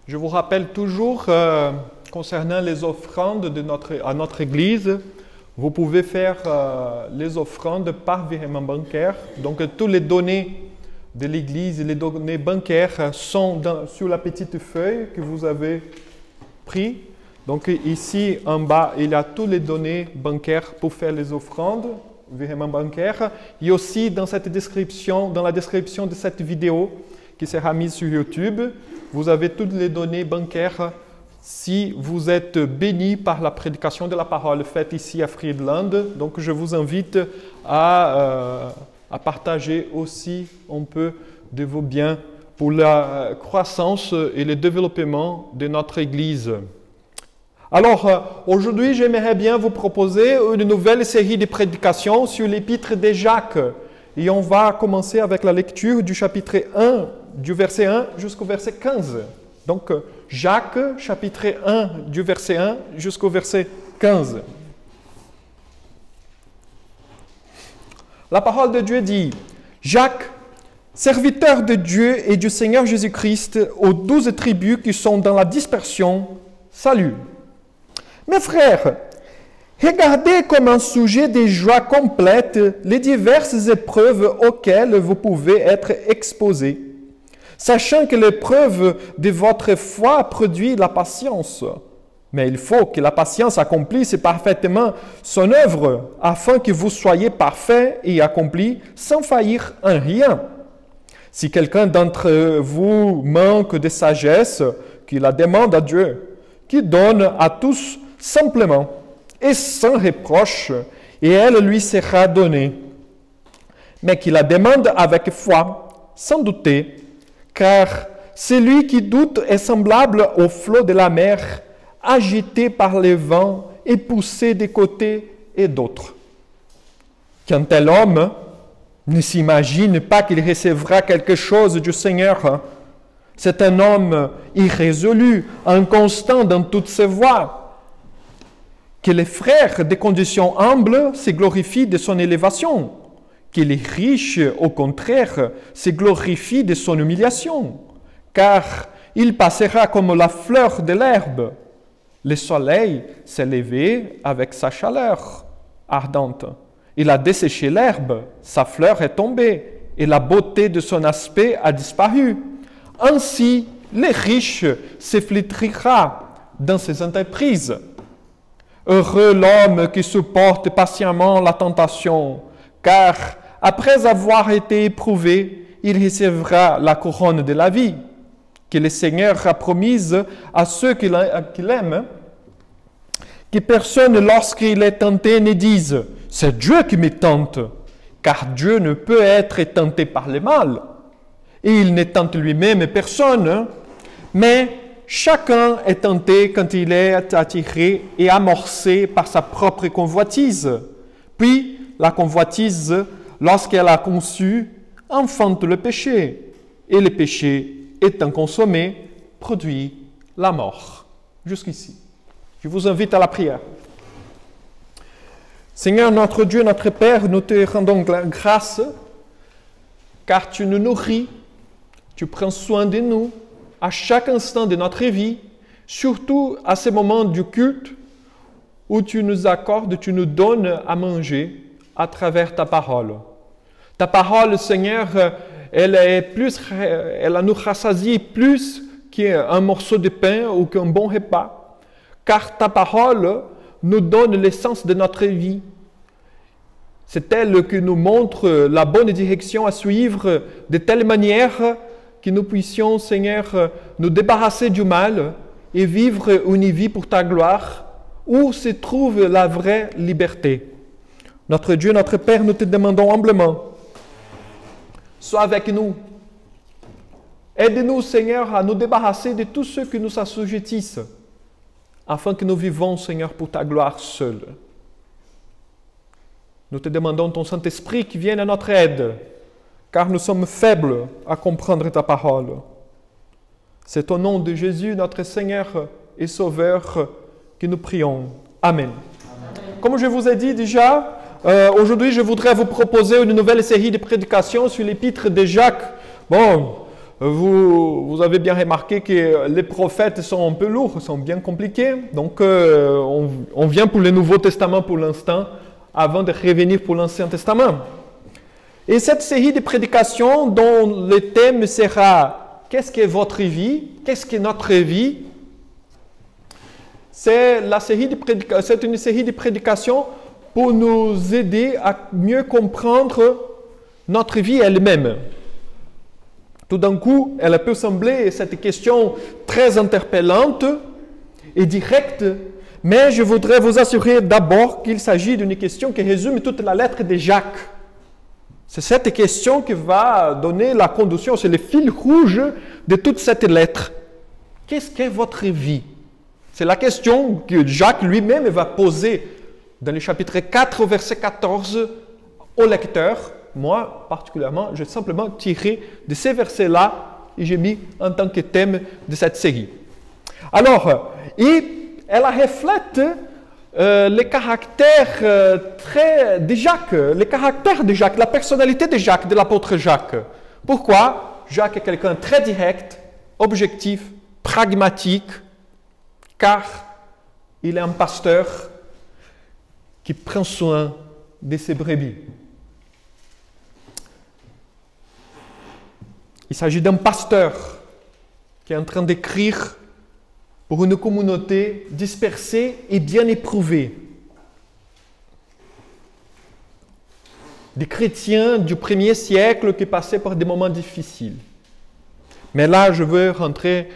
Je vous rappelle toujours, concernant les offrandes à notre église, vous pouvez faire les offrandes par virement bancaire. Donc, toutes les données de l'église, les données bancaires sont sur la petite feuille que vous avez prise. Donc, ici, en bas, il y a toutes les données bancaires pour faire les offrandes, virement bancaire. Et aussi, dans la description de cette vidéo qui sera mise sur YouTube, vous avez toutes les données bancaires si vous êtes béni par la prédication de la parole faite ici à Friedland. Donc, je vous invite à partager aussi un peu de vos biens pour la croissance et le développement de notre Église. Alors, aujourd'hui, j'aimerais bien vous proposer une nouvelle série de prédications sur l'épître de Jacques. Et on va commencer avec la lecture du chapitre 1, du verset 1 jusqu'au verset 15. Donc, Jacques, chapitre 1, du verset 1 jusqu'au verset 15. La parole de Dieu dit, « Jacques, serviteur de Dieu et du Seigneur Jésus-Christ, aux 12 tribus qui sont dans la dispersion, salut. Mes frères, regardez comme un sujet de joie complète les diverses épreuves auxquelles vous pouvez être exposés, sachant que l'épreuve de votre foi produit la patience. Mais il faut que la patience accomplisse parfaitement son œuvre, afin que vous soyez parfaits et accomplis sans faillir en rien. Si quelqu'un d'entre vous manque de sagesse, qu'il la demande à Dieu, qui donne à tous simplement et sans reproche, et elle lui sera donnée. Mais qu'il la demande avec foi, sans douter, car celui qui doute est semblable au flot de la mer, agité par les vents et poussé de côté et d'autre. Qu'un tel homme ne s'imagine pas qu'il recevra quelque chose du Seigneur. C'est un homme irrésolu, inconstant dans toutes ses voies. Que les frères de condition humble se glorifient de son élévation, que les riches, au contraire, se glorifient de son humiliation, car il passera comme la fleur de l'herbe. Le soleil s'est levé avec sa chaleur ardente. Il a desséché l'herbe, sa fleur est tombée, et la beauté de son aspect a disparu. Ainsi, les riches se flétrira dans ses entreprises. Heureux l'homme qui supporte patiemment la tentation, car après avoir été éprouvé, il recevra la couronne de la vie, que le Seigneur a promise à ceux qui l'aiment, que personne, lorsqu'il est tenté, ne dise « C'est Dieu qui me tente », car Dieu ne peut être tenté par le mal, et il ne tente lui-même personne, mais chacun est tenté quand il est attiré et amorcé par sa propre convoitise. Puis, la convoitise, lorsqu'elle a conçu, enfante le péché. Et le péché, étant consommé, produit la mort. Jusqu'ici. Je vous invite à la prière. Seigneur, notre Dieu, notre Père, nous te rendons grâce, car tu nous nourris, tu prends soin de nous, à chaque instant de notre vie, surtout à ces moments du culte où tu nous accordes, tu nous donnes à manger à travers ta parole. Ta parole, Seigneur, elle nous rassasie plus qu'un morceau de pain ou qu'un bon repas, car ta parole nous donne l'essence de notre vie. C'est elle qui nous montre la bonne direction à suivre de telle manière que nous puissions, Seigneur, nous débarrasser du mal et vivre une vie pour ta gloire, où se trouve la vraie liberté. Notre Dieu, notre Père, nous te demandons humblement, sois avec nous. Aide-nous, Seigneur, à nous débarrasser de tous ceux qui nous assujettissent, afin que nous vivons, Seigneur, pour ta gloire seule. Nous te demandons ton Saint-Esprit qui vienne à notre aide, car nous sommes faibles à comprendre ta parole. C'est au nom de Jésus, notre Seigneur et Sauveur, que nous prions. Amen. Amen. Comme je vous ai dit déjà, aujourd'hui je voudrais vous proposer une nouvelle série de prédications sur l'épître de Jacques. Bon, vous avez bien remarqué que les prophètes sont un peu lourds, sont bien compliqués. Donc, on vient pour le Nouveau Testament pour l'instant, avant de revenir pour l'Ancien Testament. Et cette série de prédications dont le thème sera « Qu'est-ce que votre vie? Qu'est-ce que notre vie ?» C'est une série de prédications pour nous aider à mieux comprendre notre vie elle-même. Tout d'un coup, elle peut sembler cette question très interpellante et directe, mais je voudrais vous assurer d'abord qu'il s'agit d'une question qui résume toute la lettre de Jacques. C'est cette question qui va donner la conduction, c'est le fil rouge de toute cette lettre. Qu'est-ce qu'est votre vie? C'est la question que Jacques lui-même va poser dans le chapitre 4, verset 14 au lecteur. Moi, particulièrement, j'ai simplement tiré de ces versets-là et j'ai mis en tant que thème de cette série. Alors, elle reflète les caractères de Jacques, les caractères de Jacques, la personnalité de Jacques, de l'apôtre Jacques. Pourquoi? Jacques est quelqu'un de très direct, objectif, pragmatique, car il est un pasteur qui prend soin de ses brebis. Il s'agit d'un pasteur qui est en train d'écrire pour une communauté dispersée et bien éprouvée. Des chrétiens du 1er siècle qui passaient par des moments difficiles. Mais là, je veux rentrer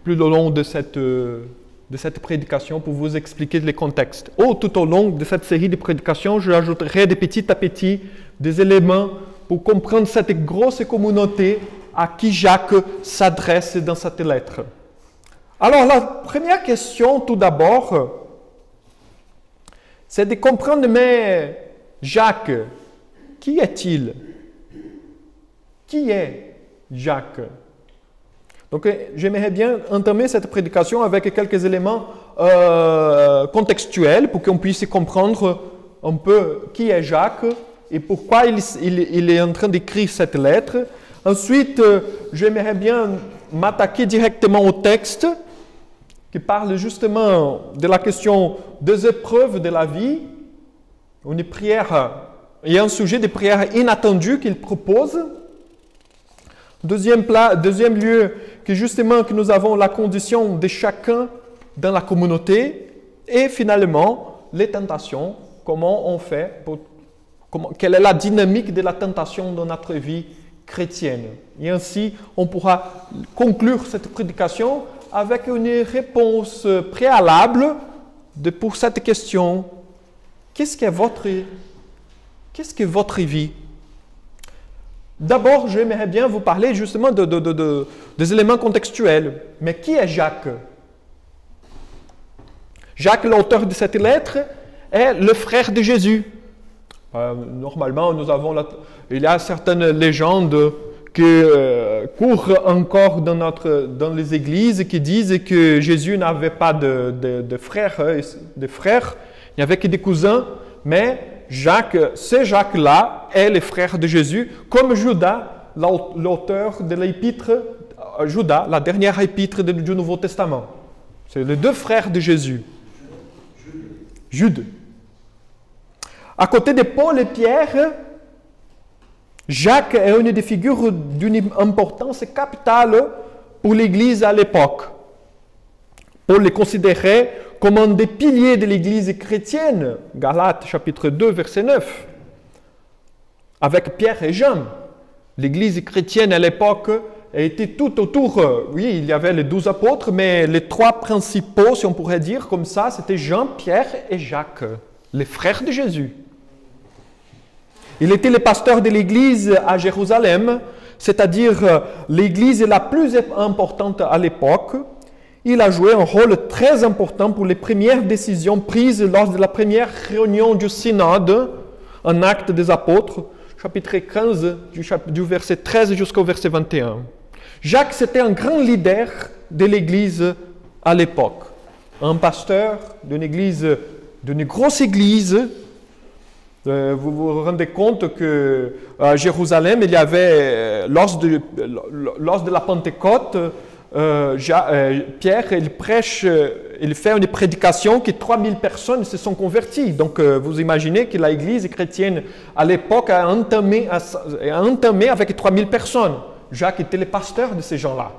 plus au long de cette prédication pour vous expliquer les contextes. Tout au long de cette série de prédications, j'ajouterai de petit à petit des éléments pour comprendre cette grosse communauté à qui Jacques s'adresse dans cette lettre. Alors, la première question, tout d'abord, c'est de comprendre, mais Jacques, qui est-il? Qui est Jacques? Donc, j'aimerais bien entamer cette prédication avec quelques éléments contextuels pour qu'on puisse comprendre un peu qui est Jacques et pourquoi il est en train d'écrire cette lettre. Ensuite, j'aimerais bien m'attaquer directement au texte qui parle justement de la question des épreuves de la vie, une prière et un sujet de prière inattendu qu'il propose. Deuxième lieu, que nous avons la condition de chacun dans la communauté. Et finalement, les tentations, comment on fait, quelle est la dynamique de la tentation dans notre vie chrétienne. Et ainsi, on pourra conclure cette prédication avec une réponse préalable pour cette question. Qu'est-ce que votre vie? D'abord, j'aimerais bien vous parler justement des éléments contextuels. Mais qui est Jacques? Jacques, l'auteur de cette lettre, est le frère de Jésus. Normalement, il y a certaines légendes qui courent encore dans les églises qui disent que Jésus n'avait pas de frères, il n'y avait que des cousins, mais ce Jacques-là est le frère de Jésus, comme Judas, l'auteur de l'épître, Judas, la dernière épître du Nouveau Testament. C'est les deux frères de Jésus. Jude. À côté de Paul et Pierre, Jacques est une des figures d'une importance capitale pour l'Église à l'époque. Paul les considérait comme un des piliers de l'Église chrétienne, Galates chapitre 2, verset 9. Avec Pierre et Jean, l'Église chrétienne à l'époque était tout autour, oui, il y avait les 12 apôtres, mais les trois principaux, si on pourrait dire comme ça, c'était Jean, Pierre et Jacques, les frères de Jésus. Il était le pasteur de l'église à Jérusalem, c'est-à-dire l'église la plus importante à l'époque. Il a joué un rôle très important pour les premières décisions prises lors de la première réunion du synode, en Actes des Apôtres, chapitre 15, du verset 13 jusqu'au verset 21. Jacques, c'était un grand leader de l'église à l'époque. Un pasteur d'une grosse église Vous vous rendez compte que à Jérusalem, il y avait, lors de la Pentecôte, Pierre, il prêche, il fait une prédication que 3000 personnes se sont converties. Donc, vous imaginez que l'Église chrétienne à l'époque a entamé avec 3000 personnes. Jacques était le pasteur de ces gens-là.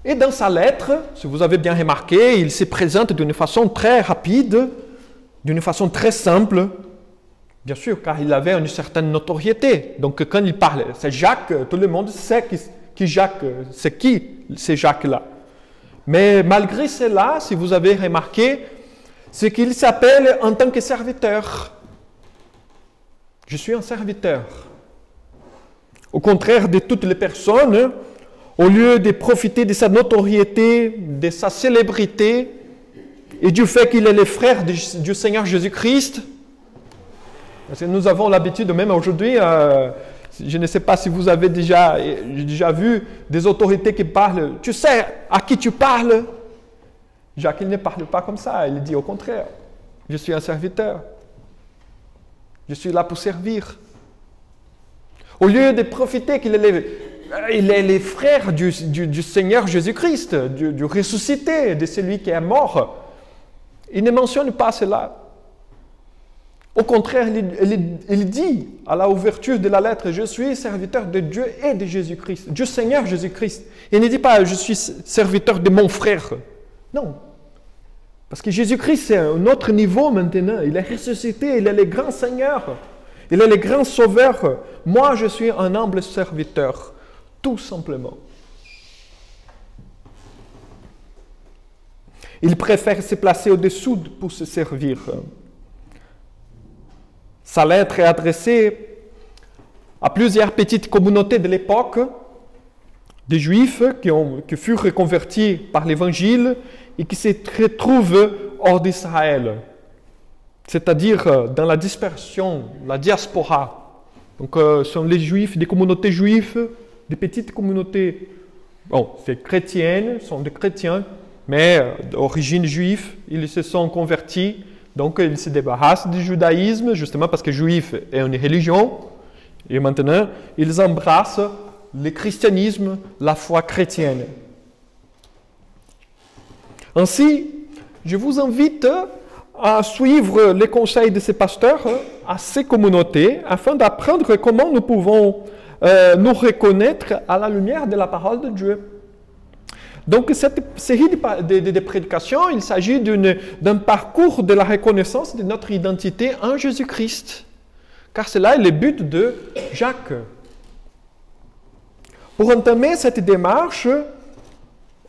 Et dans sa lettre, si vous avez bien remarqué, il se présente d'une façon très rapide, d'une façon très simple, bien sûr, car il avait une certaine notoriété. Donc quand il parle, c'est Jacques, tout le monde sait qui Jacques, c'est qui c'est Jacques-là. Mais malgré cela, si vous avez remarqué, c'est qu'il s'appelle en tant que serviteur. Je suis un serviteur. Au contraire de toutes les personnes, au lieu de profiter de sa notoriété, de sa célébrité et du fait qu'il est le frère du Seigneur Jésus-Christ, parce que nous avons l'habitude, même aujourd'hui, je ne sais pas si vous avez déjà vu des autorités qui parlent, tu sais à qui tu parles? Jacques, il ne parle pas comme ça, il dit au contraire, je suis un serviteur, je suis là pour servir. Au lieu de profiter qu'il est le frère du Seigneur Jésus-Christ, du ressuscité, de celui qui est mort, il ne mentionne pas cela. Au contraire, il dit à la ouverture de la lettre, je suis serviteur de Dieu et de Jésus-Christ, du Seigneur Jésus-Christ. Il ne dit pas, je suis serviteur de mon frère. Non. Parce que Jésus-Christ, c'est un autre niveau maintenant. Il est ressuscité, il est le grand Seigneur. Il est le grand Sauveur. Moi, je suis un humble serviteur, tout simplement. Il préfère se placer au-dessous pour se servir. Sa lettre est adressée à plusieurs petites communautés de l'époque, des Juifs qui furent reconvertis par l'Évangile et qui se retrouvent hors d'Israël, c'est-à-dire dans la dispersion, la diaspora. Donc, ce sont les Juifs, des communautés juives, des petites communautés, bon, c'est chrétiennes, sont des chrétiens, mais d'origine juive, ils se sont convertis. Donc, ils se débarrassent du judaïsme, justement parce que juif est une religion. Et maintenant, ils embrassent le christianisme, la foi chrétienne. Ainsi, je vous invite à suivre les conseils de ces pasteurs à ces communautés afin d'apprendre comment nous pouvons nous reconnaître à la lumière de la parole de Dieu. Donc, cette série de prédications, il s'agit d'un parcours de la reconnaissance de notre identité en Jésus-Christ. Car c'est là le but de Jacques. Pour entamer cette démarche,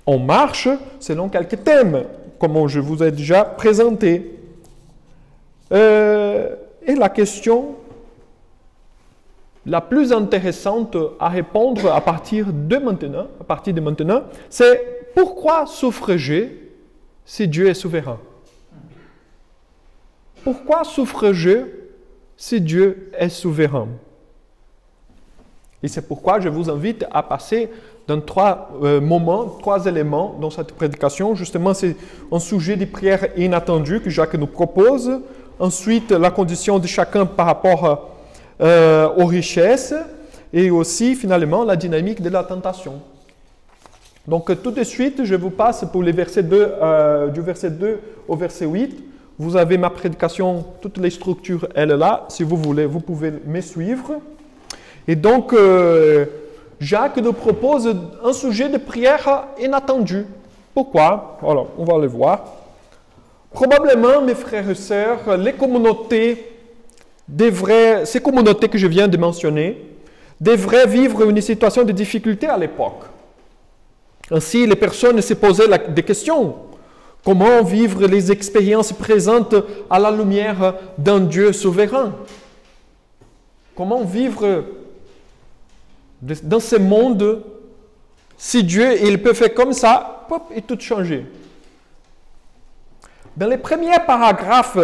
on marche selon quelques thèmes, comme je vous ai déjà présenté. Et la question la plus intéressante à répondre à partir de maintenant, c'est pourquoi souffre-je si Dieu est souverain? Pourquoi souffre-je si Dieu est souverain? Et c'est pourquoi je vous invite à passer dans trois éléments dans cette prédication. Justement, c'est un sujet de prière inattendue que Jacques nous propose. Ensuite, la condition de chacun par rapport aux richesses et aussi finalement la dynamique de la tentation. Donc tout de suite, je vous passe pour les versets 2, du verset 2 au verset 8. Vous avez ma prédication, toutes les structures, elle est là. Si vous voulez, vous pouvez me suivre. Et donc, Jacques nous propose un sujet de prière inattendu. Pourquoi? Alors, on va le voir. Probablement, mes frères et sœurs, les communautés ces communautés que je viens de mentionner devraient vivre une situation de difficulté à l'époque. Ainsi, les personnes se posaient des questions. Comment vivre les expériences présentes à la lumière d'un Dieu souverain? Comment vivre dans ce monde si Dieu, il peut faire comme ça, pop, et tout changer? Dans les premiers paragraphes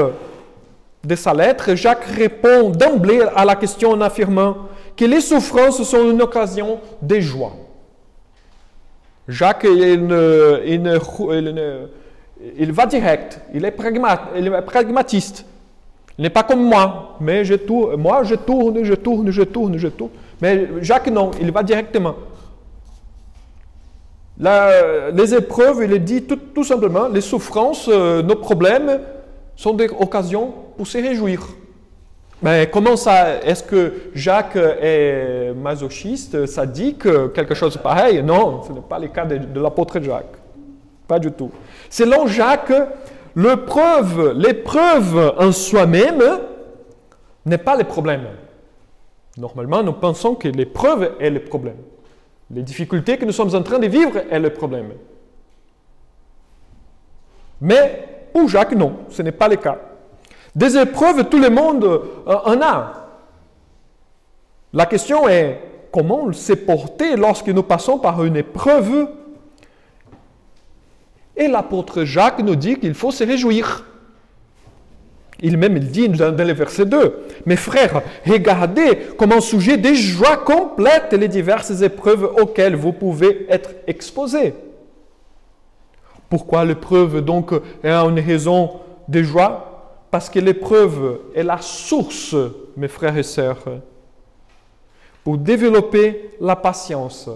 de sa lettre, Jacques répond d'emblée à la question en affirmant que les souffrances sont une occasion de joie. Jacques, il il va direct, il est pragmatiste. Il n'est pas comme moi, mais je tourne. Mais Jacques, non, il va directement. Les épreuves, il dit tout simplement, les souffrances, nos problèmes sont des occasions pour se réjouir. Mais comment ça, est-ce que Jacques est masochiste, sadique, quelque chose de pareil? Non, ce n'est pas le cas de l'apôtre Jacques. Pas du tout. Selon Jacques, l'épreuve en soi-même n'est pas le problème. Normalement, nous pensons que l'épreuve est le problème. Les difficultés que nous sommes en train de vivre est le problème. Mais pour Jacques, non, ce n'est pas le cas. Des épreuves, tout le monde en a. La question est comment se porter lorsque nous passons par une épreuve. Et l'apôtre Jacques nous dit qu'il faut se réjouir. Il dit dans le verset 2, « Mes frères, regardez comme un sujet de joie complète les diverses épreuves auxquelles vous pouvez être exposés. » Pourquoi l'épreuve donc est une raison de joie? Parce que l'épreuve est la source, mes frères et sœurs, pour développer la patience.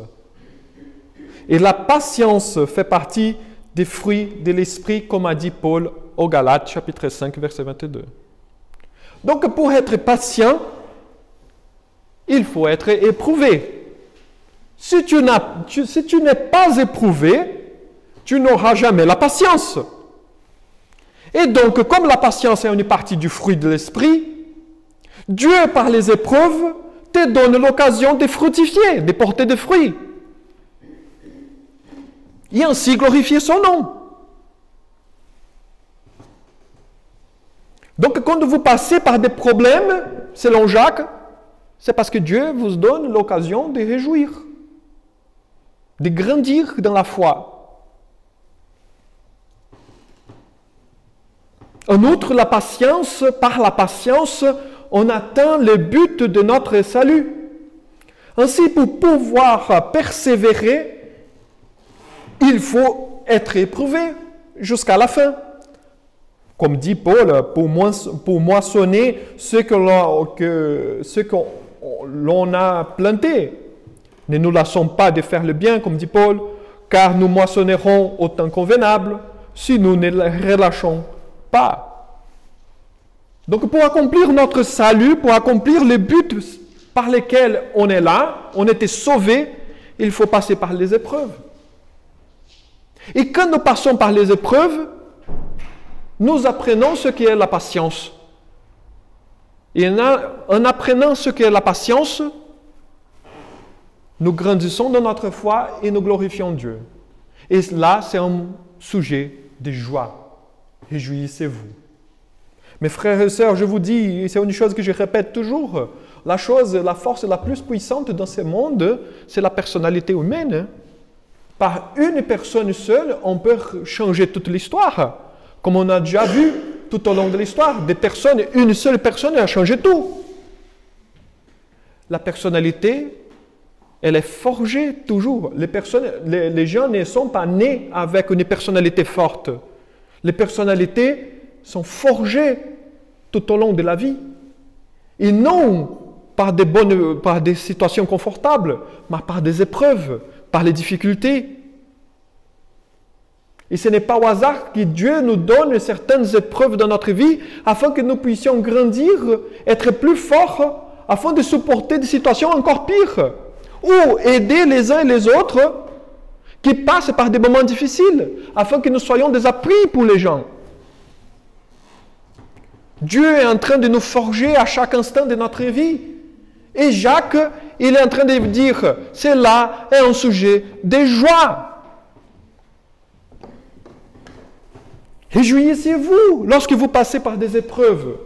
Et la patience fait partie des fruits de l'esprit, comme a dit Paul aux Galates, chapitre 5, verset 22. Donc, pour être patient, il faut être éprouvé. Si tu n'es pas éprouvé, tu n'auras jamais la patience. Et donc, comme la patience est une partie du fruit de l'esprit, Dieu, par les épreuves, te donne l'occasion de fructifier, de porter des fruits. Et ainsi glorifier son nom. Donc, quand vous passez par des problèmes, selon Jacques, c'est parce que Dieu vous donne l'occasion de réjouir, de grandir dans la foi. En outre, par la patience, on atteint le but de notre salut. Ainsi, pour pouvoir persévérer, il faut être éprouvé jusqu'à la fin. Comme dit Paul, pour moissonner ce que l'on a planté. Ne nous lassons pas de faire le bien, comme dit Paul, car nous moissonnerons au temps convenable si nous ne relâchons pas. Donc pour accomplir notre salut, pour accomplir le but par lequel on est là, on était sauvé, il faut passer par les épreuves. Et quand nous passons par les épreuves, nous apprenons ce qu'est la patience. Et en apprenant ce qu'est la patience, nous grandissons dans notre foi et nous glorifions Dieu. Et là, c'est un sujet de joie. Réjouissez-vous. Mes frères et sœurs, je vous dis, c'est une chose que je répète toujours, la force la plus puissante dans ce monde, c'est la personnalité humaine. Par une personne seule, on peut changer toute l'histoire. Comme on a déjà vu tout au long de l'histoire, une seule personne a changé tout. La personnalité, elle est forgée toujours. Les gens ne sont pas nés avec une personnalité forte. Les personnalités sont forgées tout au long de la vie. Et non par des situations confortables, mais par des épreuves, par les difficultés. Et ce n'est pas au hasard que Dieu nous donne certaines épreuves dans notre vie afin que nous puissions grandir, être plus forts, afin de supporter des situations encore pires. Ou aider les uns et les autres qui passent par des moments difficiles, afin que nous soyons des appuis pour les gens. Dieu est en train de nous forger à chaque instant de notre vie. Et Jacques, il est en train de dire, cela est un sujet de joie. Réjouissez-vous lorsque vous passez par des épreuves.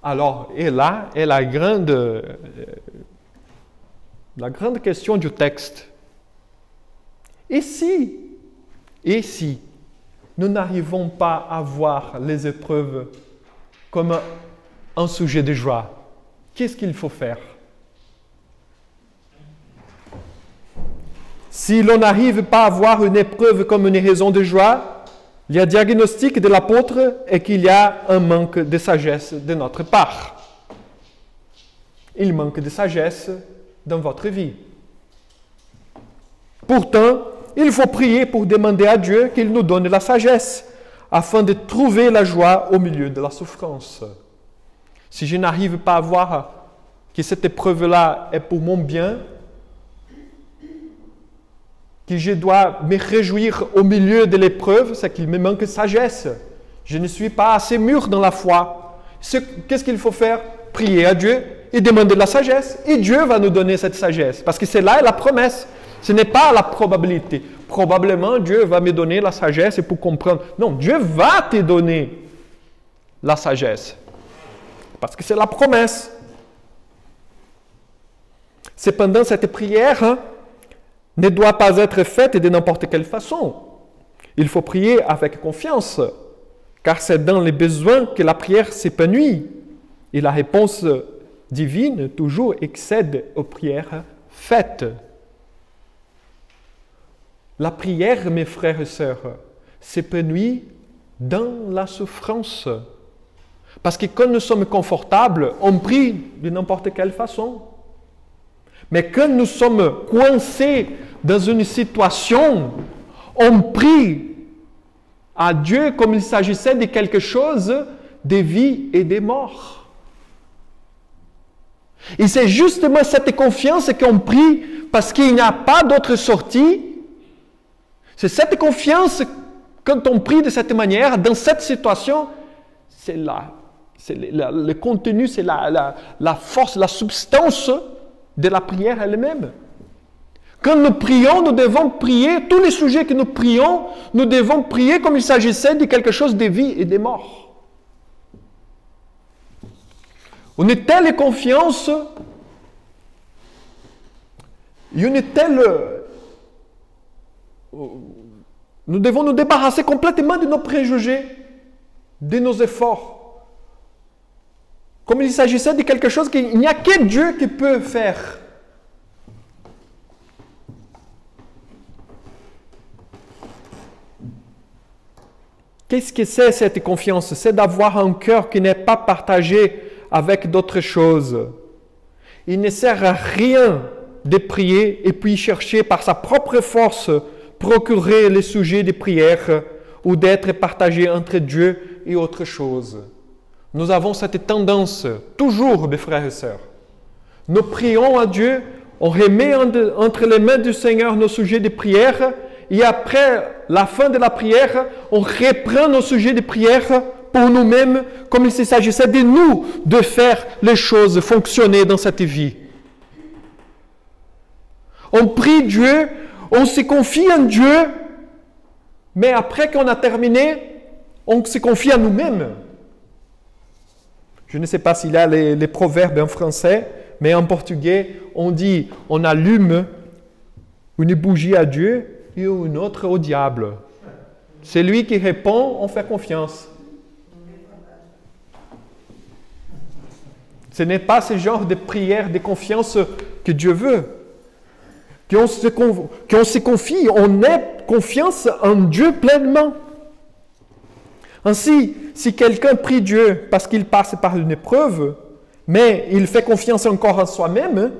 Alors, et là est la grande question du texte. Et si nous n'arrivons pas à voir les épreuves comme un sujet de joie, qu'est-ce qu'il faut faire? Si l'on n'arrive pas à voir une épreuve comme une raison de joie, le diagnostic de l'apôtre est qu'il y a un manque de sagesse de notre part. Il manque de sagesse dans votre vie. Pourtant, il faut prier pour demander à Dieu qu'il nous donne la sagesse, afin de trouver la joie au milieu de la souffrance. Si je n'arrive pas à voir que cette épreuve-là est pour mon bien, que je dois me réjouir au milieu de l'épreuve, c'est qu'il me manque de sagesse. Je ne suis pas assez mûr dans la foi. Qu'est-ce qu'il faut faire? Prier à Dieu et demander de la sagesse. Et Dieu va nous donner cette sagesse. Parce que c'est là la promesse. Ce n'est pas la probabilité. Probablement, Dieu va me donner la sagesse pour comprendre. Non, Dieu va te donner la sagesse. Parce que c'est la promesse. Cependant, cette prière ne doit pas être faite de n'importe quelle façon. Il faut prier avec confiance, car c'est dans les besoins que la prière s'épanouit. Et la réponse divine toujours excède aux prières faites. La prière, mes frères et sœurs, s'épanouit dans la souffrance. Parce que quand nous sommes confortables, on prie de n'importe quelle façon. Mais quand nous sommes coincés dans une situation, on prie à Dieu comme il s'agissait de quelque chose de vie et de mort. Et c'est justement cette confiance qu'on prie parce qu'il n'y a pas d'autre sortie. C'est cette confiance, quand on prie de cette manière, dans cette situation, c'est le contenu, c'est la force, la substance de la prière elle-même. Quand nous prions, nous devons prier, tous les sujets que nous prions, nous devons prier comme il s'agissait de quelque chose de vie et de mort. Une telle confiance, une telle... Nous devons nous débarrasser complètement de nos préjugés, de nos efforts. Comme il s'agissait de quelque chose qu'il n'y a que Dieu qui peut faire. Qu'est-ce que c'est cette confiance? C'est d'avoir un cœur qui n'est pas partagé avec d'autres choses. Il ne sert à rien de prier et puis chercher par sa propre force procurer les sujets de prière ou d'être partagé entre Dieu et autre chose. Nous avons cette tendance, toujours, mes frères et sœurs. Nous prions à Dieu, on remet entre les mains du Seigneur nos sujets de prière, et après la fin de la prière, on reprend nos sujets de prière pour nous-mêmes, comme s'il s'agissait de nous de faire les choses fonctionner dans cette vie. On prie Dieu, on se confie en Dieu, mais après qu'on a terminé, on se confie à nous-mêmes. Je ne sais pas s'il y a les proverbes en français, mais en portugais, on dit, on allume une bougie à Dieu et une autre au diable. C'est lui qui répond, on fait confiance. Ce n'est pas ce genre de prière de confiance que Dieu veut. Qu'on se confie, on ait confiance en Dieu pleinement. Ainsi, si quelqu'un prie Dieu parce qu'il passe par une épreuve, mais il fait confiance encore en soi-même,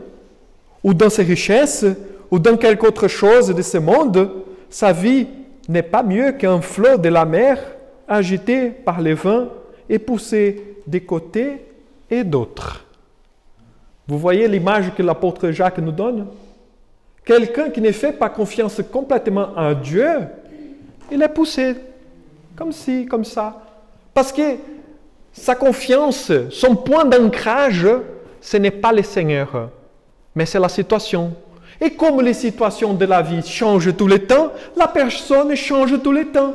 ou dans ses richesses, ou dans quelque autre chose de ce monde, sa vie n'est pas mieux qu'un flot de la mer agité par les vents et poussé des côtés et d'autres. Vous voyez l'image que l'apôtre Jacques nous donne? Quelqu'un qui ne fait pas confiance complètement en Dieu, il est poussé comme ci, comme ça. Parce que sa confiance, son point d'ancrage, ce n'est pas le Seigneur, mais c'est la situation. Et comme les situations de la vie changent tout le temps, la personne change tout le temps.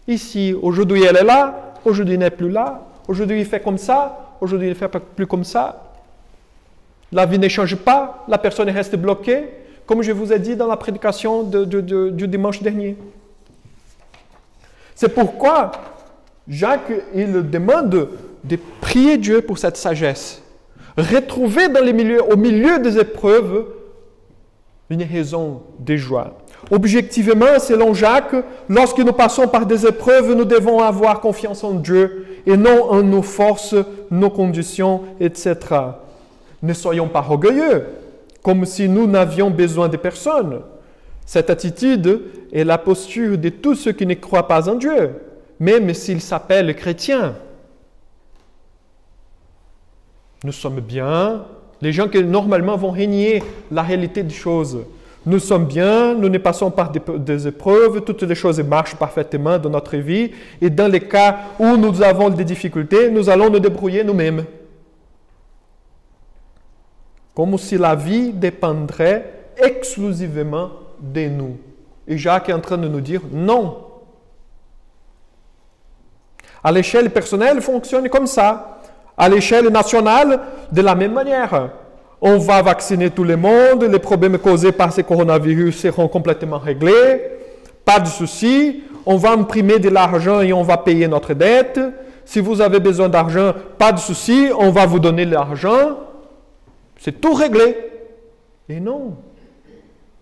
Ici, aujourd'hui elle est là, aujourd'hui elle n'est plus là, aujourd'hui il fait comme ça, aujourd'hui il ne fait plus comme ça. La vie ne change pas, la personne reste bloquée, comme je vous ai dit dans la prédication du dimanche dernier. C'est pourquoi Jacques, il demande de prier Dieu pour cette sagesse. Retrouver au milieu des épreuves une raison de joie. Objectivement, selon Jacques, lorsque nous passons par des épreuves, nous devons avoir confiance en Dieu et non en nos forces, nos conditions, etc. Ne soyons pas orgueilleux, comme si nous n'avions besoin de personne. Cette attitude est la posture de tous ceux qui ne croient pas en Dieu, même s'ils s'appellent chrétiens. Nous sommes bien, les gens qui normalement vont régner la réalité des choses. Nous sommes bien, nous ne passons par des épreuves, toutes les choses marchent parfaitement dans notre vie, et dans les cas où nous avons des difficultés, nous allons nous débrouiller nous-mêmes. Comme si la vie dépendrait exclusivement de nous. Et Jacques est en train de nous dire non. À l'échelle personnelle, fonctionne comme ça. À l'échelle nationale, de la même manière. On va vacciner tout le monde, les problèmes causés par ce coronavirus seront complètement réglés, pas de souci, on va imprimer de l'argent et on va payer notre dette. Si vous avez besoin d'argent, pas de souci, on va vous donner l'argent. C'est tout réglé. Et non,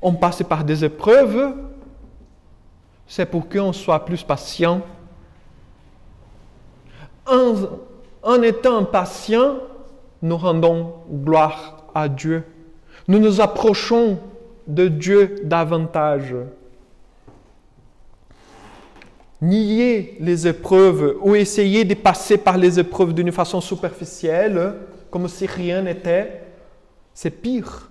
on passe par des épreuves, c'est pour qu'on soit plus patient. En étant patient, nous rendons gloire à Dieu. Nous nous approchons de Dieu davantage. Nier les épreuves ou essayer de passer par les épreuves d'une façon superficielle, comme si rien n'était, c'est pire.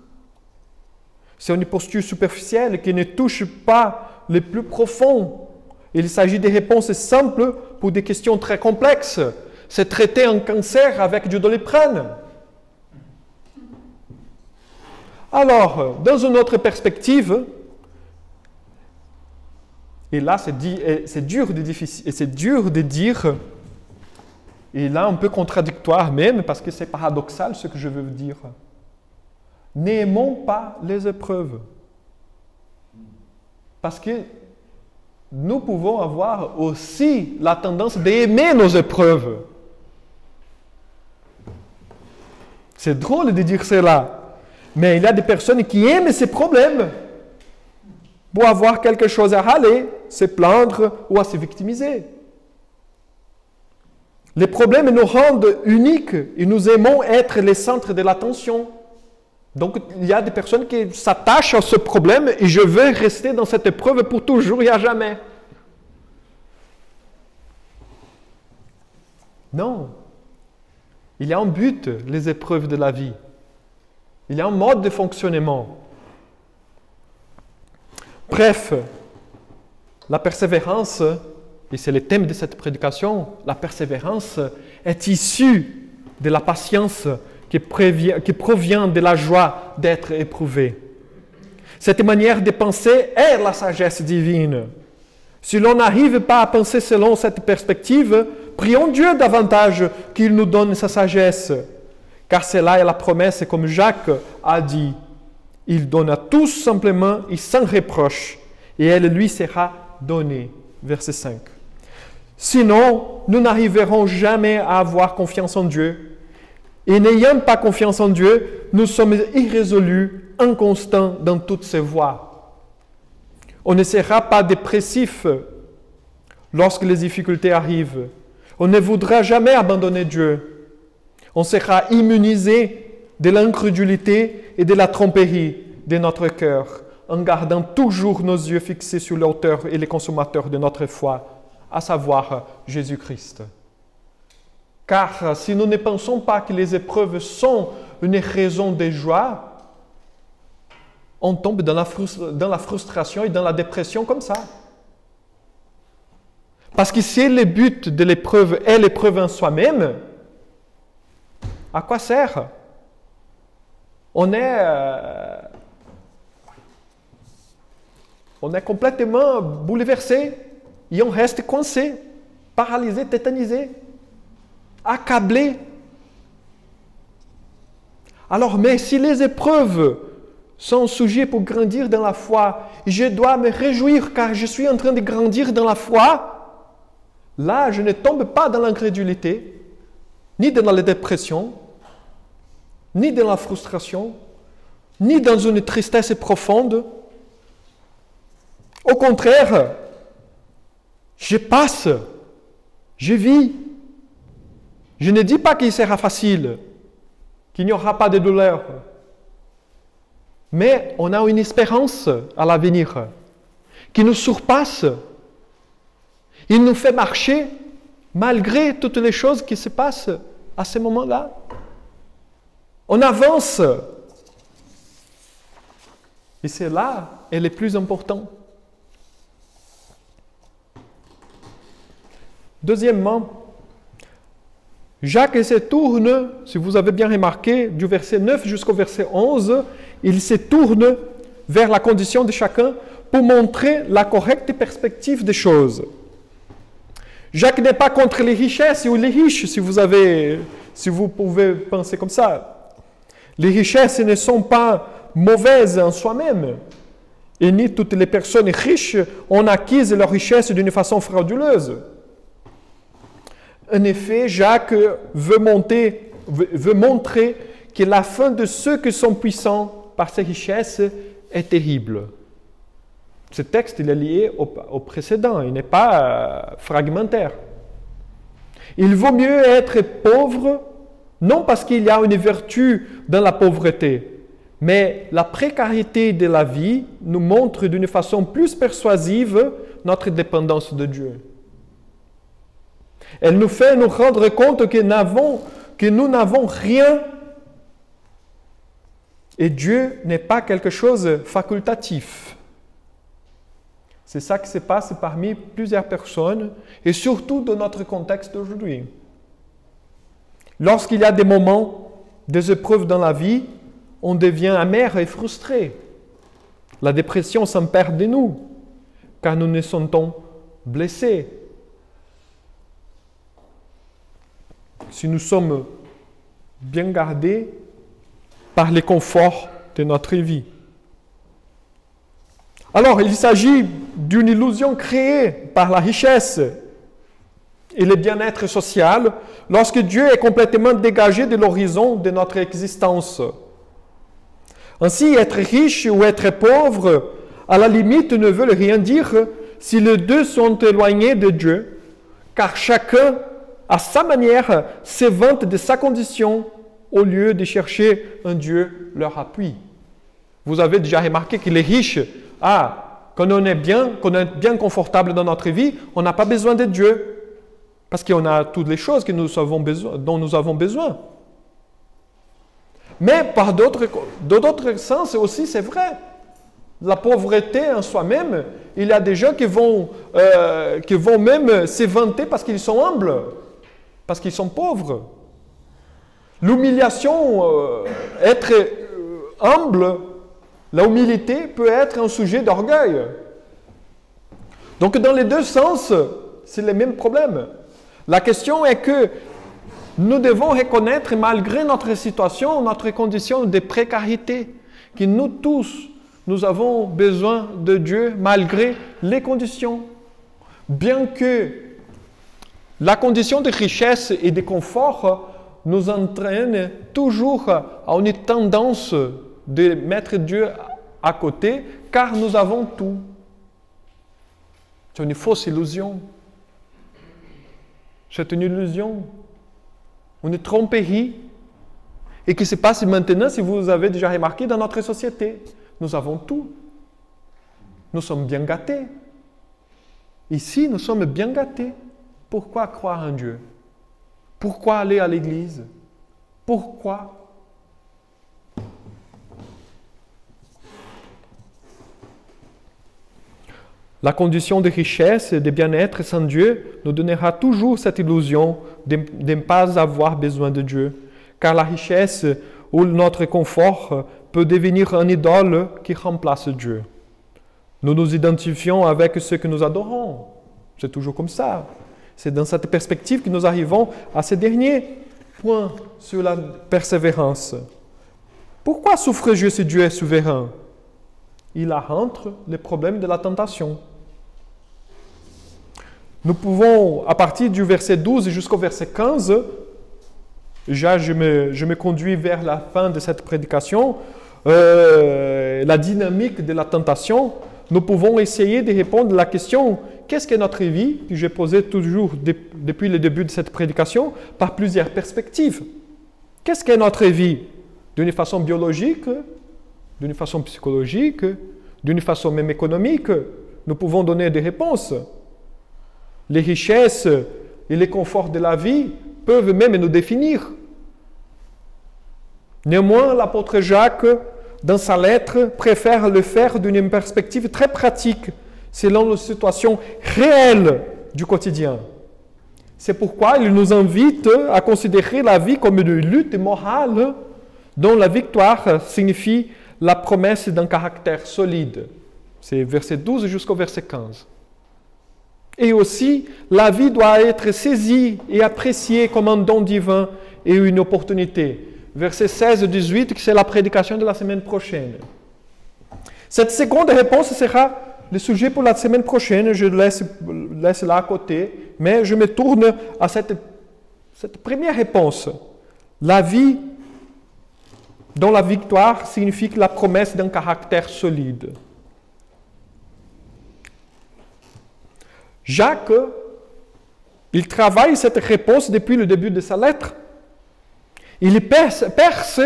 C'est une posture superficielle qui ne touche pas le plus profond. Il s'agit de réponses simples pour des questions très complexes. C'est traiter un cancer avec du Doliprane. Alors, dans une autre perspective, et là c'est dur de dire, et là un peu contradictoire même, parce que c'est paradoxal ce que je veux dire. N'aimons pas les épreuves. Parce que nous pouvons avoir aussi la tendance d'aimer nos épreuves. C'est drôle de dire cela. Mais il y a des personnes qui aiment ces problèmes pour avoir quelque chose à râler, se plaindre ou à se victimiser. Les problèmes nous rendent uniques et nous aimons être les centres de l'attention. Donc, il y a des personnes qui s'attachent à ce problème et je veux rester dans cette épreuve pour toujours et à jamais. Non. Il y a un but, les épreuves de la vie. Il y a un mode de fonctionnement. Bref, la persévérance, et c'est le thème de cette prédication, la persévérance est issue de la patience qui provient de la joie d'être éprouvé. Cette manière de penser est la sagesse divine. Si l'on n'arrive pas à penser selon cette perspective, prions Dieu davantage qu'il nous donne sa sagesse. Car cela est la promesse, comme Jacques a dit. Il donne à tous simplement et sans reproche, et elle lui sera donnée. Verset 5. Sinon, nous n'arriverons jamais à avoir confiance en Dieu. Et n'ayant pas confiance en Dieu, nous sommes irrésolus, inconstants dans toutes ses voies. On ne sera pas dépressif lorsque les difficultés arrivent. On ne voudra jamais abandonner Dieu. On sera immunisé de l'incrédulité et de la tromperie de notre cœur, en gardant toujours nos yeux fixés sur l'auteur et le consommateur de notre foi, à savoir Jésus-Christ. Car si nous ne pensons pas que les épreuves sont une raison de joie, on tombe dans la frustration et dans la dépression comme ça. Parce que si le but de l'épreuve est l'épreuve en soi-même, à quoi sert? On est complètement bouleversé et on reste coincé, paralysé, tétanisé, accablé. Alors, mais si les épreuves sont sujets pour grandir dans la foi, je dois me réjouir car je suis en train de grandir dans la foi, là, je ne tombe pas dans l'incrédulité, ni dans la dépression, ni dans la frustration. ni dans une tristesse profonde. Au contraire, je passe, je vis. Je ne dis pas qu'il sera facile, qu'il n'y aura pas de douleur. Mais on a une espérance à l'avenir qui nous surpasse. Il nous fait marcher malgré toutes les choses qui se passent à ce moment-là. On avance. Et c'est là et le plus important. Deuxièmement, Jacques se tourne, si vous avez bien remarqué, du verset 9 jusqu'au verset 11, il se tourne vers la condition de chacun pour montrer la correcte perspective des choses. Jacques n'est pas contre les richesses ou les riches, si vous pouvez penser comme ça. Les richesses ne sont pas mauvaises en soi-même. Et ni toutes les personnes riches ont acquis leur richesse d'une façon frauduleuse. En effet, Jacques veut montrer que la fin de ceux qui sont puissants par ces richesses est terrible. Ce texte il est lié au précédent, il n'est pas fragmentaire. Il vaut mieux être pauvre, non parce qu'il y a une vertu dans la pauvreté, mais la précarité de la vie nous montre d'une façon plus persuasive notre dépendance de Dieu. Elle nous fait nous rendre compte que nous n'avons rien et Dieu n'est pas quelque chose de facultatif. C'est ça qui se passe parmi plusieurs personnes et surtout dans notre contexte d'aujourd'hui. Lorsqu'il y a des moments, des épreuves dans la vie, on devient amer et frustré. La dépression s'empare de nous car nous nous sentons blessés. Si nous sommes bien gardés par les conforts de notre vie. Alors, il s'agit d'une illusion créée par la richesse et le bien-être social lorsque Dieu est complètement dégagé de l'horizon de notre existence. Ainsi, être riche ou être pauvre, à la limite, ne veut rien dire si les deux sont éloignés de Dieu, car chacun, à sa manière, se vante de sa condition au lieu de chercher un Dieu leur appui. Vous avez déjà remarqué que les riches, quand on est bien confortable dans notre vie, on n'a pas besoin de Dieu, parce qu'on a toutes les choses dont nous avons besoin. Mais par d'autres sens aussi, c'est vrai. La pauvreté en soi-même, il y a des gens qui vont même se vanter parce qu'ils sont humbles, parce qu'ils sont pauvres. L'humiliation, être humble, la humilité peut être un sujet d'orgueil. Donc dans les deux sens, c'est le même problème. La question est que nous devons reconnaître, malgré notre situation, notre condition de précarité, que nous tous, nous avons besoin de Dieu malgré les conditions. Bien que la condition de richesse et de confort nous entraîne toujours à une tendance de mettre Dieu à côté, car nous avons tout. C'est une fausse illusion. C'est une illusion, une tromperie, et qui se passe maintenant, si vous avez déjà remarqué, dans notre société. Nous avons tout. Nous sommes bien gâtés. Ici, nous sommes bien gâtés. Pourquoi croire en Dieu? Pourquoi aller à l'église? Pourquoi? La condition de richesse et de bien-être sans Dieu nous donnera toujours cette illusion de ne pas avoir besoin de Dieu, car la richesse ou notre confort peut devenir une idole qui remplace Dieu. Nous nous identifions avec ce que nous adorons. C'est toujours comme ça. C'est dans cette perspective que nous arrivons à ce dernier point sur la persévérance. Pourquoi souffre-je si Dieu est souverain? Il rentre le problème de la tentation. Nous pouvons, à partir du verset 12 jusqu'au verset 15, déjà je me conduis vers la fin de cette prédication, la dynamique de la tentation, nous pouvons essayer de répondre à la question « Qu'est-ce qu'est notre vie ?» que j'ai posée toujours depuis le début de cette prédication, par plusieurs perspectives. Qu'est-ce qu'est notre vie? D'une façon biologique, d'une façon psychologique, d'une façon même économique. Nous pouvons donner des réponses. Les richesses et les conforts de la vie peuvent même nous définir. Néanmoins, l'apôtre Jacques, dans sa lettre, préfère le faire d'une perspective très pratique, selon la situation réelle du quotidien. C'est pourquoi il nous invite à considérer la vie comme une lutte morale dont la victoire signifie la promesse d'un caractère solide. C'est verset 12 jusqu'au verset 15. Et aussi, la vie doit être saisie et appréciée comme un don divin et une opportunité. Verset 16 et 18, c'est la prédication de la semaine prochaine. Cette seconde réponse sera le sujet pour la semaine prochaine. Je laisse là à côté, mais je me tourne à cette première réponse. La vie dont la victoire signifie la promesse d'un caractère solide. Jacques, il travaille cette réponse depuis le début de sa lettre. Il perce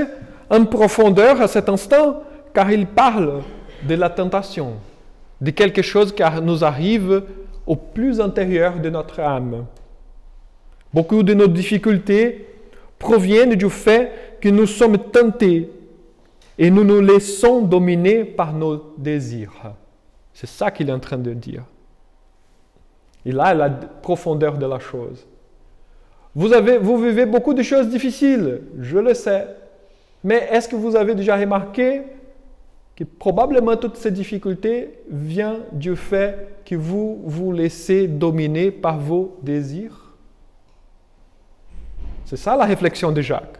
en profondeur à cet instant, car il parle de la tentation, de quelque chose qui nous arrive au plus intérieur de notre âme. Beaucoup de nos difficultés proviennent du fait que nous sommes tentés et nous nous laissons dominer par nos désirs. C'est ça qu'il est en train de dire. Et là, la profondeur de la chose. Vous vivez beaucoup de choses difficiles, je le sais. Mais est-ce que vous avez déjà remarqué que probablement toutes ces difficultés viennent du fait que vous vous laissez dominer par vos désirs? C'est ça la réflexion de Jacques.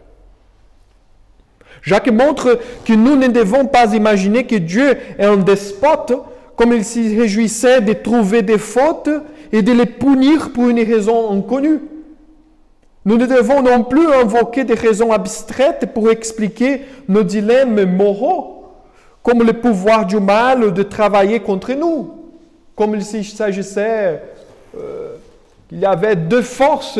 Jacques montre que nous ne devons pas imaginer que Dieu est un despote, comme il se réjouissait de trouver des fautes et de les punir pour une raison inconnue. Nous ne devons non plus invoquer des raisons abstraites pour expliquer nos dilemmes moraux, comme le pouvoir du mal de travailler contre nous, comme s'il s'agissait qu'il y avait deux forces,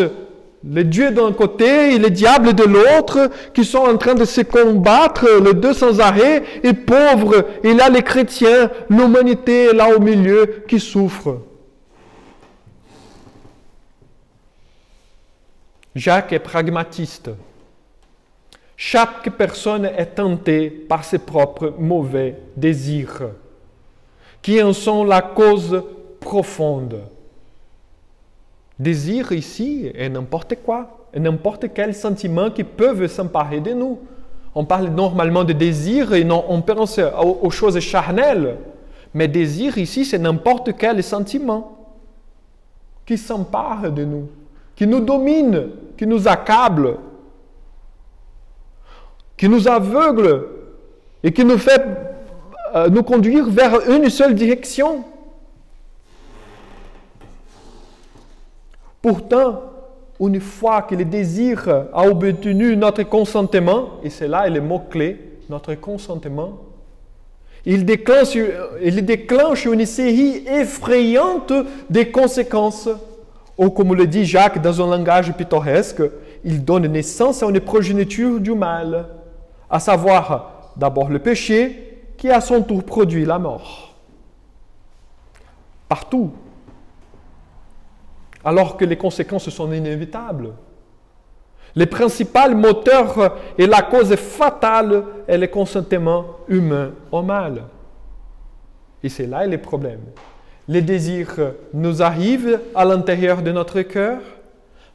le Dieu d'un côté et le diable de l'autre, qui sont en train de se combattre, les deux sans arrêt, et pauvres, et là les chrétiens, l'humanité est là au milieu qui souffre. Jacques est pragmatiste. Chaque personne est tentée par ses propres mauvais désirs, qui en sont la cause profonde. Désir ici est n'importe quoi, et n'importe quel sentiment qui peuvent s'emparer de nous. On parle normalement de désir et non, on pense aux choses charnelles. Mais désir ici, c'est n'importe quel sentiment qui s'empare de nous, qui nous domine, qui nous accable, qui nous aveugle et qui nous fait nous conduire vers une seule direction. Pourtant, une fois que le désir a obtenu notre consentement, et c'est là le mot-clé, notre consentement, il déclenche une série effrayante de conséquences. Ou comme le dit Jacques dans un langage pittoresque, il donne naissance à une progéniture du mal, à savoir d'abord le péché, qui à son tour produit la mort. Partout. Alors que les conséquences sont inévitables. Le principal moteur et la cause fatale est le consentement humain au mal. Et c'est là le problème. Les désirs nous arrivent à l'intérieur de notre cœur.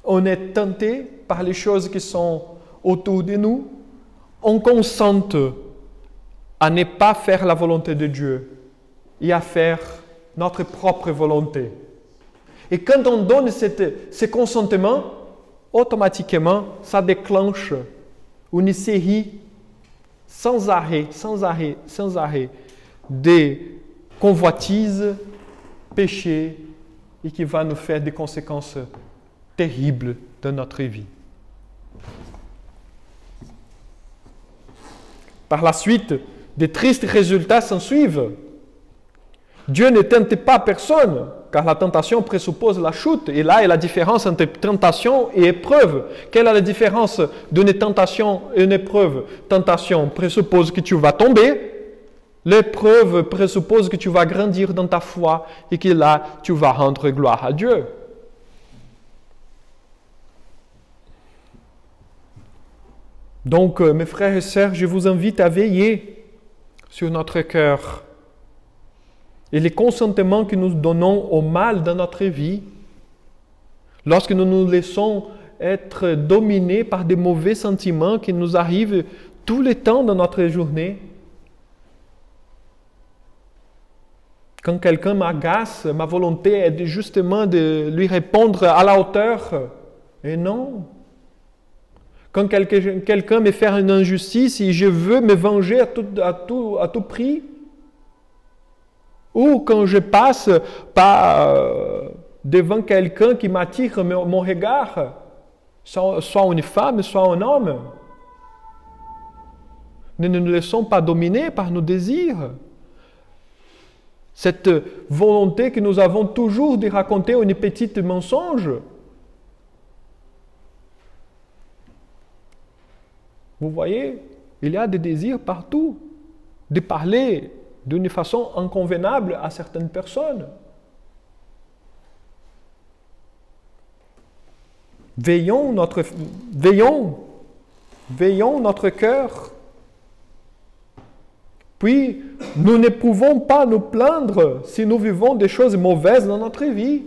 On est tenté par les choses qui sont autour de nous. On consent à ne pas faire la volonté de Dieu et à faire notre propre volonté. Et quand on donne ce consentement, automatiquement, ça déclenche une série sans arrêt, des convoitises, péchés, et qui va nous faire des conséquences terribles dans notre vie. Par la suite, des tristes résultats s'en suivent. Dieu ne tente pas personne, car la tentation présuppose la chute. Et là est la différence entre tentation et épreuve. Quelle est la différence d'une tentation et une épreuve? Tentation présuppose que tu vas tomber. L'épreuve présuppose que tu vas grandir dans ta foi et que là, tu vas rendre gloire à Dieu. Donc, mes frères et sœurs, je vous invite à veiller sur notre cœur et les consentements que nous donnons au mal dans notre vie, lorsque nous nous laissons être dominés par des mauvais sentiments qui nous arrivent tout le temps dans notre journée. Quand quelqu'un m'agace, ma volonté est justement de lui répondre à la hauteur. Et non. Quand quelqu'un me fait une injustice et je veux me venger à tout prix, ou quand je passe devant quelqu'un qui m'attire mon regard, soit une femme, soit un homme, ne nous laissons pas dominer par nos désirs. Cette volonté que nous avons toujours de raconter une petite mensonge. Vous voyez, il y a des désirs partout de parler d'une façon inconvenable à certaines personnes. Veillons notre cœur. Puis, nous ne pouvons pas nous plaindre si nous vivons des choses mauvaises dans notre vie.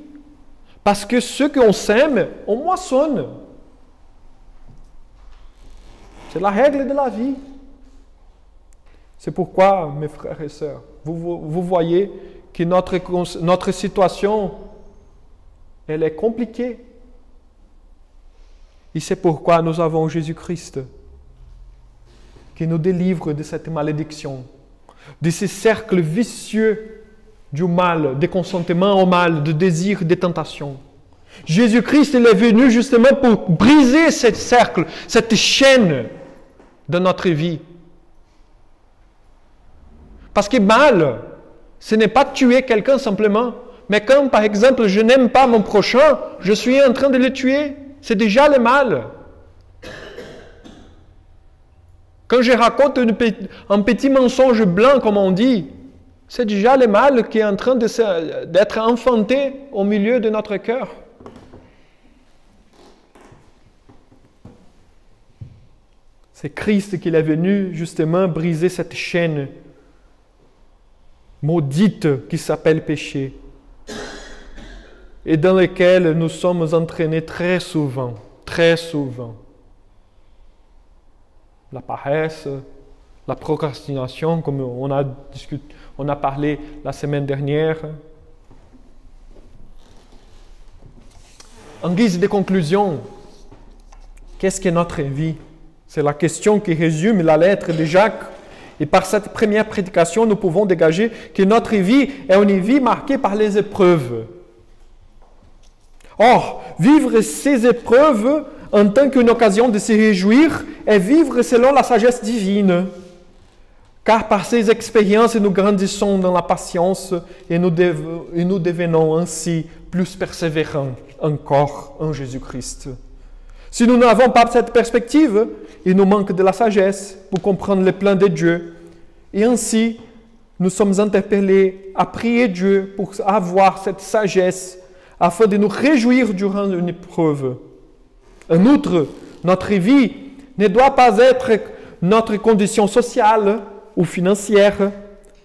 Parce que ce qu'on sème, on moissonne. C'est la règle de la vie. C'est pourquoi, mes frères et sœurs, vous voyez que notre situation, elle est compliquée. Et c'est pourquoi nous avons Jésus-Christ qui nous délivre de cette malédiction, de ces cercles vicieux du mal, des consentements au mal, de désirs, des tentations. Jésus-Christ, il est venu justement pour briser ce cercle, cette chaîne de notre vie. Parce que mal, ce n'est pas tuer quelqu'un simplement, mais quand par exemple je n'aime pas mon prochain, je suis en train de le tuer, c'est déjà le mal. Quand je raconte un petit mensonge blanc, comme on dit, c'est déjà le mal qui est en train d'être enfanté au milieu de notre cœur. C'est Christ qui est venu justement briser cette chaîne maudite qui s'appelle péché et dans laquelle nous sommes entraînés très souvent. La paresse, la procrastination, comme on a parlé la semaine dernière. En guise de conclusion, qu'est-ce que notre vie? C'est la question qui résume la lettre de Jacques. Et par cette première prédication, nous pouvons dégager que notre vie est une vie marquée par les épreuves. Or, vivre ces épreuves en tant qu'une occasion de se réjouir est vivre selon la sagesse divine. Car par ces expériences, nous grandissons dans la patience et nous devenons ainsi plus persévérants encore en Jésus-Christ. Si nous n'avons pas cette perspective, il nous manque de la sagesse pour comprendre les plans de Dieu. Et ainsi, nous sommes interpellés à prier Dieu pour avoir cette sagesse afin de nous réjouir durant une épreuve. En outre, notre vie ne doit pas être notre condition sociale ou financière,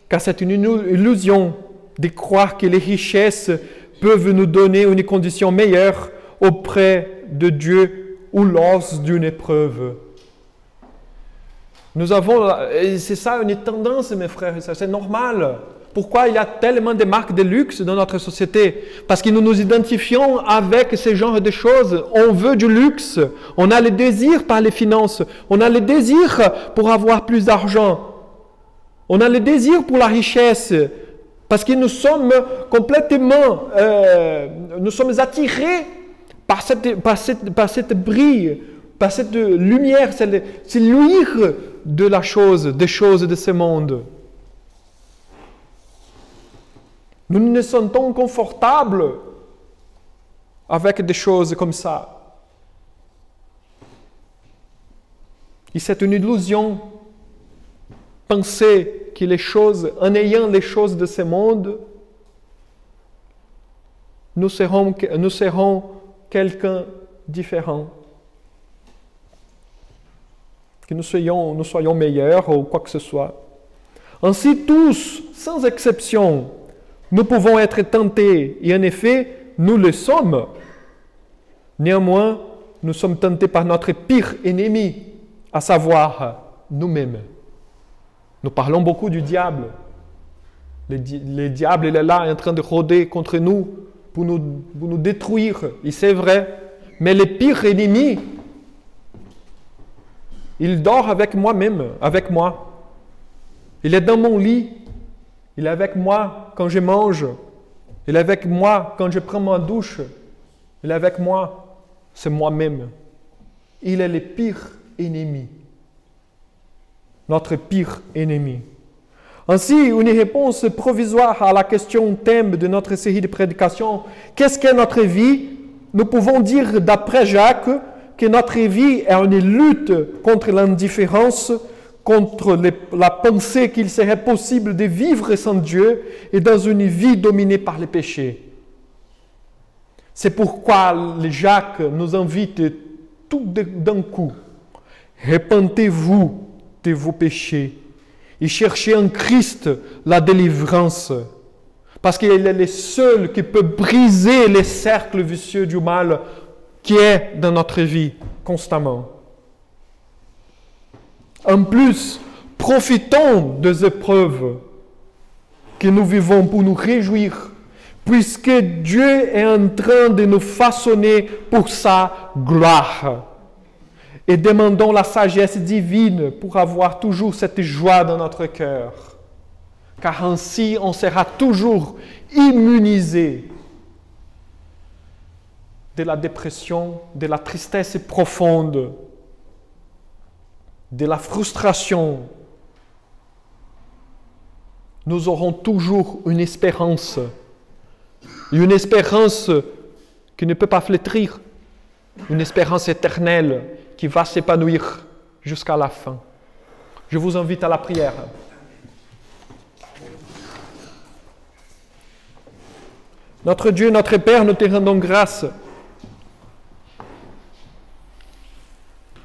car c'est une illusion de croire que les richesses peuvent nous donner une condition meilleure auprès de Dieu ou lors d'une épreuve. Nous avons, et c'est ça une tendance, mes frères et sœurs, c'est normal. Pourquoi il y a tellement de marques de luxe dans notre société? Parce que nous nous identifions avec ce genre de choses. On veut du luxe. On a le désir par les finances. On a le désir pour avoir plus d'argent. On a le désir pour la richesse. Parce que nous sommes complètement, nous sommes attirés par cette brille, par cette lumière, c'est luire des choses de ce monde. Nous nous sentons confortables avec des choses comme ça. Et c'est une illusion. Penser que les choses, en ayant les choses de ce monde, nous serons quelqu'un différent. Que nous soyons meilleurs ou quoi que ce soit. Ainsi, tous, sans exception, nous pouvons être tentés, et en effet, nous le sommes. Néanmoins, nous sommes tentés par notre pire ennemi, à savoir nous-mêmes. Nous parlons beaucoup du diable. Le diable, il est là, en train de rôder contre nous pour nous détruire. Et c'est vrai. Mais le pire ennemi, il dort avec moi-même, avec moi. Il est dans mon lit. Il est avec moi quand je mange. Il est avec moi quand je prends ma douche. Il est avec moi. C'est moi-même. Il est le pire ennemi. Notre pire ennemi. Ainsi, une réponse provisoire à la question thème de notre série de prédications, qu'est-ce qu'est notre vie? Nous pouvons dire d'après Jacques que notre vie est une lutte contre l'indifférence, contre la pensée qu'il serait possible de vivre sans Dieu et dans une vie dominée par les péchés. C'est pourquoi Jacques nous invite tout d'un coup. Repentez-vous de vos péchés et cherchez en Christ la délivrance. Parce qu'il est le seul qui peut briser les cercles vicieux du mal qui est dans notre vie constamment. En plus, profitons des épreuves que nous vivons pour nous réjouir, puisque Dieu est en train de nous façonner pour sa gloire. Et demandons la sagesse divine pour avoir toujours cette joie dans notre cœur. Car ainsi, on sera toujours immunisé de la dépression, de la tristesse profonde, de la frustration. Nous aurons toujours une espérance qui ne peut pas flétrir, une espérance éternelle qui va s'épanouir jusqu'à la fin. Je vous invite à la prière. Notre Dieu, notre Père, nous te rendons grâce,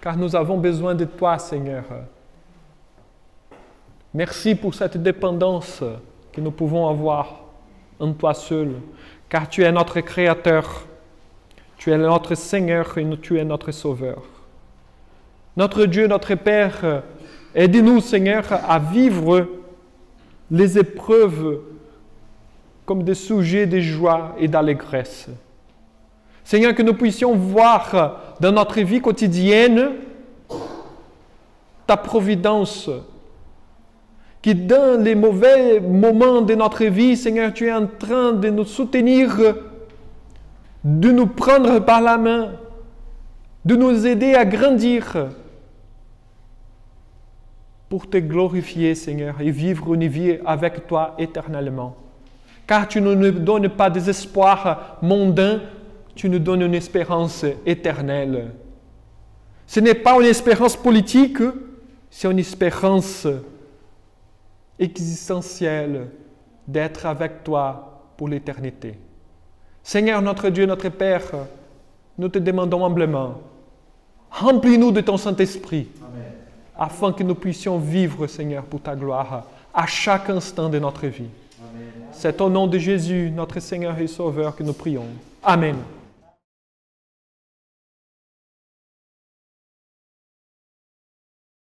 car nous avons besoin de toi, Seigneur. Merci pour cette dépendance que nous pouvons avoir en toi seul, car tu es notre Créateur, tu es notre Seigneur et tu es notre Sauveur. Notre Dieu, notre Père, aide-nous, Seigneur, à vivre les épreuves comme des sujets de joie et d'allégresse. Seigneur, que nous puissions voir dans notre vie quotidienne ta providence, que dans les mauvais moments de notre vie, Seigneur, tu es en train de nous soutenir, de nous prendre par la main, de nous aider à grandir, pour te glorifier, Seigneur, et vivre une vie avec toi éternellement. Car tu ne nous donnes pas des espoirs mondains, tu nous donnes une espérance éternelle. Ce n'est pas une espérance politique, c'est une espérance existentielle d'être avec toi pour l'éternité. Seigneur, notre Dieu, notre Père, nous te demandons humblement, remplis-nous de ton Saint-Esprit, afin que nous puissions vivre, Seigneur, pour ta gloire, à chaque instant de notre vie. C'est au nom de Jésus, notre Seigneur et Sauveur, que nous prions. Amen.